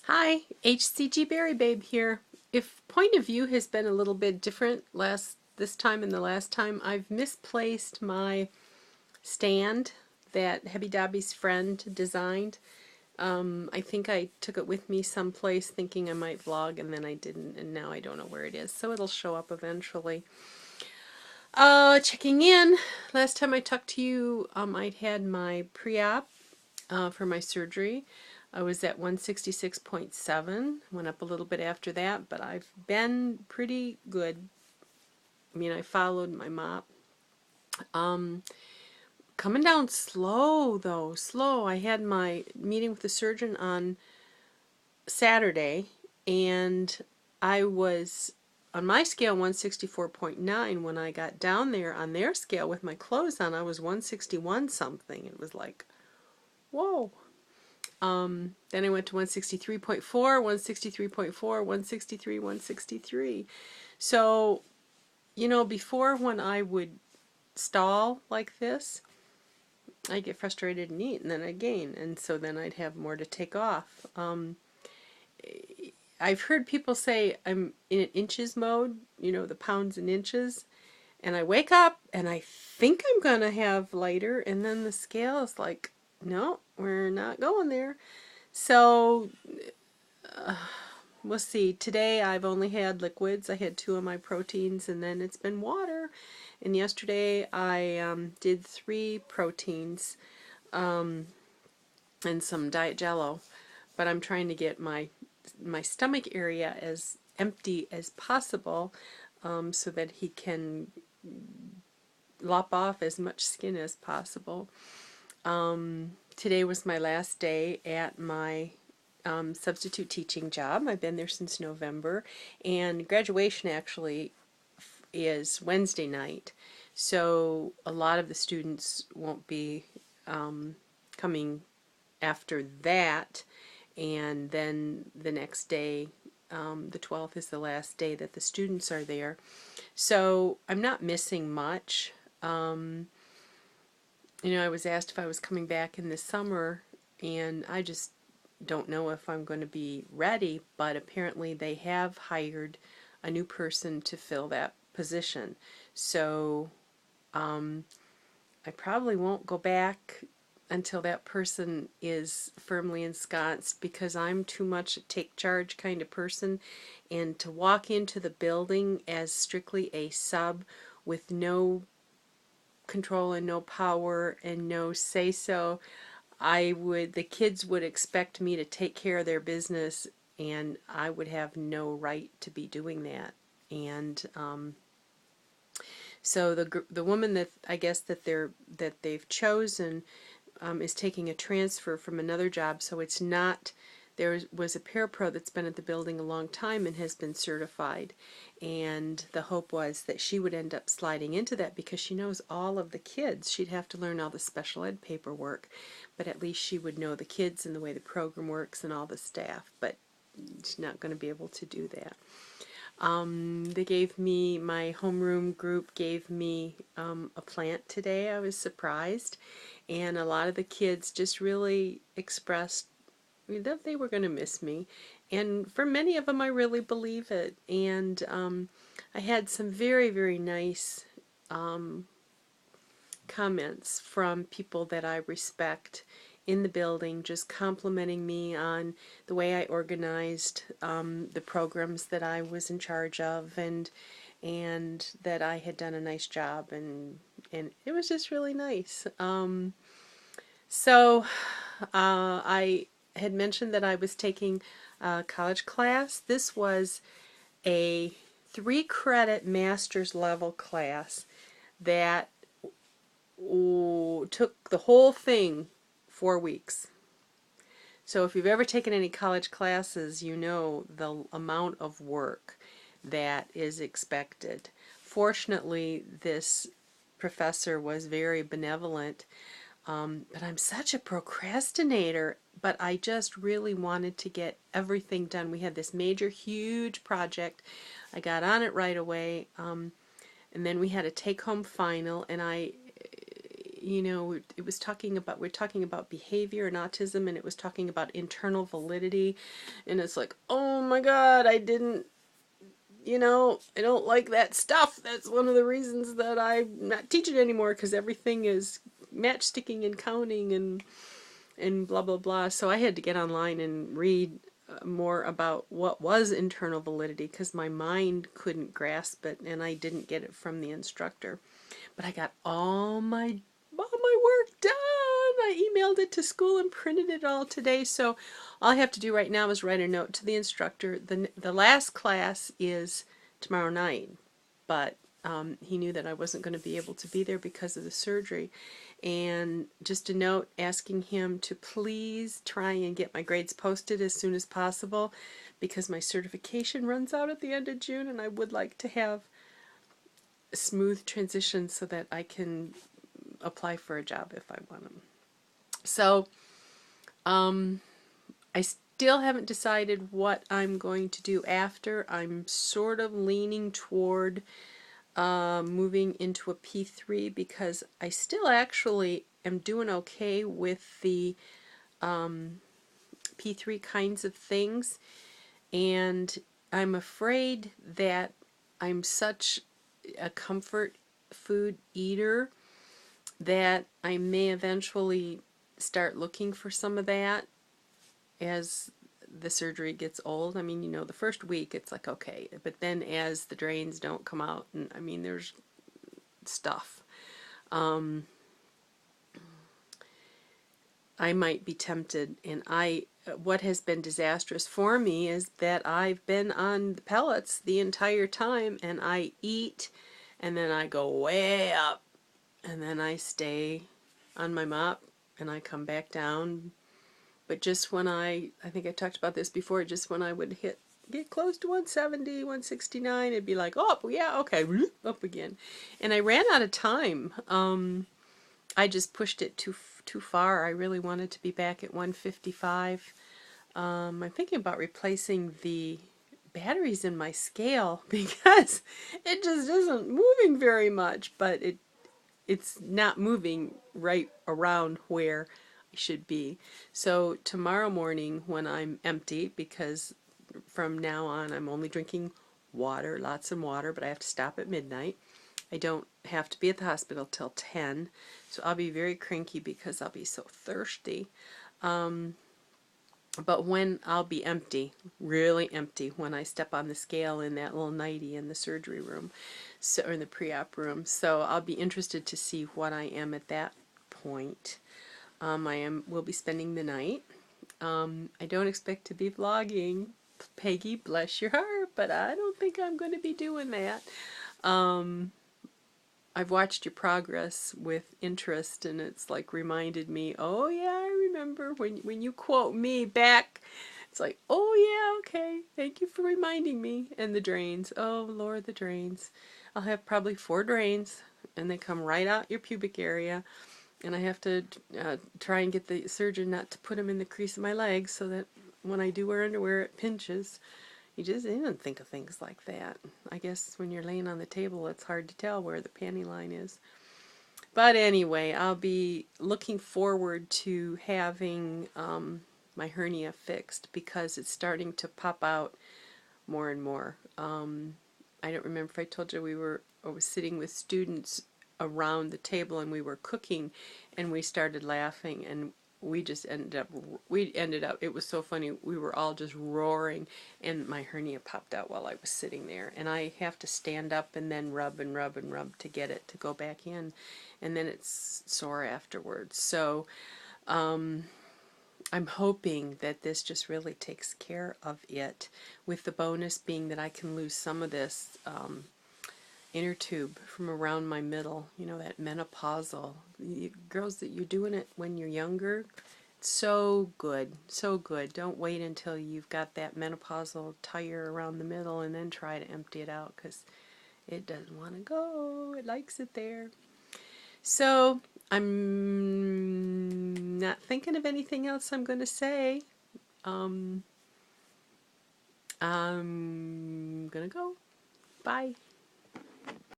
Hi, HCG Berry Babe here. If point of view has been a little bit different this time and the last time, I've misplaced my stand that Hebby Dobby's friend designed. I think I took it with me someplace thinking I might vlog and then I didn't, and now I don't know where it is, so it'll show up eventually. Checking in. Last time I talked to you, I'd had my pre-op for my surgery. I was at 166.7, went up a little bit after that, but I've been pretty good. I mean, I followed my mop. Coming down slow though, slow. I had my meeting with the surgeon on Saturday, and I was on my scale 164.9. When I got down there on their scale with my clothes on, I was 161 something. It was like, whoa. Then I went to 163.4, 163.4, 163, 163. So, before when I would stall like this, I'd get frustrated and eat, and then I'd gain, and so then I'd have more to take off. I've heard people say I'm in an inches mode, the pounds and inches, and I wake up and I think I'm going to have lighter, and then the scale is like, no, we're not going there. So we'll see. Today I've only had liquids. I had 2 of my proteins, and then it's been water. And yesterday I did 3 proteins and some diet Jello. But I'm trying to get my stomach area as empty as possible so that he can lop off as much skin as possible. Today was my last day at my substitute teaching job. I've been there since November, and graduation actually is Wednesday night. So a lot of the students won't be coming after that, and then the next day, the 12th, is the last day that the students are there. So I'm not missing much. I was asked if I was coming back in the summer, and I just don't know if I'm going to be ready, but apparently they have hired a new person to fill that position. So I probably won't go back until that person is firmly ensconced, because I'm too much a take charge kind of person, and to walk into the building as strictly a sub with no control and no power and no say so, the kids would expect me to take care of their business, and I would have no right to be doing that. And so the woman that I guess that they've chosen is taking a transfer from another job, so it's not. There was a parapro that's been at the building a long time and has been certified, and the hope was that she would end up sliding into that because she knows all of the kids. She'd have to learn all the special ed paperwork, but at least she would know the kids and the way the program works and all the staff, but she's not going to be able to do that. They gave me, my homeroom group gave me a plant today. I was surprised, and a lot of the kids just really expressed that they were going to miss me, and for many of them I really believe it. And I had some very, very nice comments from people that I respect in the building, just complimenting me on the way I organized the programs that I was in charge of, and that I had done a nice job, and it was just really nice. So I had mentioned that I was taking a college class. This was a 3-credit master's level class that took the whole thing 4 weeks. So if you've ever taken any college classes, you know the amount of work that is expected. Fortunately, this professor was very benevolent, but I'm such a procrastinator, but I just really wanted to get everything done. We had this major, huge project. I got on it right away, and then we had a take-home final, and you know, it was talking about, we're talking about behavior and autism, and it was talking about internal validity, and it's like, oh my God, I didn't, you know, I don't like that stuff. That's one of the reasons that I'm not teaching anymore, because everything is matchsticking and counting and blah blah blah. So I had to get online and read more about what was internal validity, because my mind couldn't grasp it, and I didn't get it from the instructor. But I got all my work done. I emailed it to school and printed it all today. So all I have to do right now is write a note to the instructor. The last class is tomorrow night, but he knew that I wasn't going to be able to be there because of the surgery. And just a note asking him to please try and get my grades posted as soon as possible, because my certification runs out at the end of June, and I would like to have a smooth transition so that I can apply for a job if I want them. So I still haven't decided what I'm going to do after. I'm sort of leaning toward moving into a P3, because I still actually am doing okay with the P3 kinds of things, and I'm afraid that I'm such a comfort food eater that I may eventually start looking for some of that as the surgery gets old. I mean, you know, the first week it's like okay, but then as the drains don't come out, and I mean, there's stuff. I might be tempted, and what has been disastrous for me is that I've been on the pellets the entire time, and I eat, and then I go way up, and then I stay on my mop, and I come back down. But just when I think I talked about this before, just when I would get close to 170, 169, it'd be like, oh, yeah, okay, up again. And I ran out of time. I just pushed it too far. I really wanted to be back at 155. I'm thinking about replacing the batteries in my scale, because it just isn't moving very much, but it's not moving right around where I should be. So tomorrow morning when I'm empty, because from now on I'm only drinking water, lots of water, but I have to stop at midnight. I don't have to be at the hospital till 10, so I'll be very cranky because I'll be so thirsty. But when I'll be empty, really empty, when I step on the scale in that little nightie in the surgery room, so, or in the pre-op room, so I'll be interested to see what I am at that point. Will be spending the night. I don't expect to be vlogging, Peggy, bless your heart, but I don't think I'm going to be doing that. I've watched your progress with interest, and it's like reminded me, oh yeah, I remember when you quote me back. It's like, oh yeah, okay, thank you for reminding me. And the drains, oh Lord, the drains. I'll have probably 4 drains, and they come right out your pubic area, and I have to try and get the surgeon not to put them in the crease of my legs, so that when I do wear underwear it pinches. You didn't think of things like that. I guess when you're laying on the table, it's hard to tell where the panty line is. But anyway, I'll be looking forward to having my hernia fixed, because it's starting to pop out more and more. I don't remember if I told you I was sitting with students around the table, and we were cooking, and we started laughing, and we ended up, it was so funny, we were all just roaring, and my hernia popped out while I was sitting there, and I have to stand up and then rub and rub and rub to get it to go back in, and then it's sore afterwards. So I'm hoping that this just really takes care of it, with the bonus being that I can lose some of this inner tube from around my middle, you know, that menopausal. Girls, that you're doing it when you're younger, it's so good, so good. Don't wait until you've got that menopausal tire around the middle and then try to empty it out, because it doesn't want to go. It likes it there. So I'm not thinking of anything else I'm going to say. I'm going to go. Bye.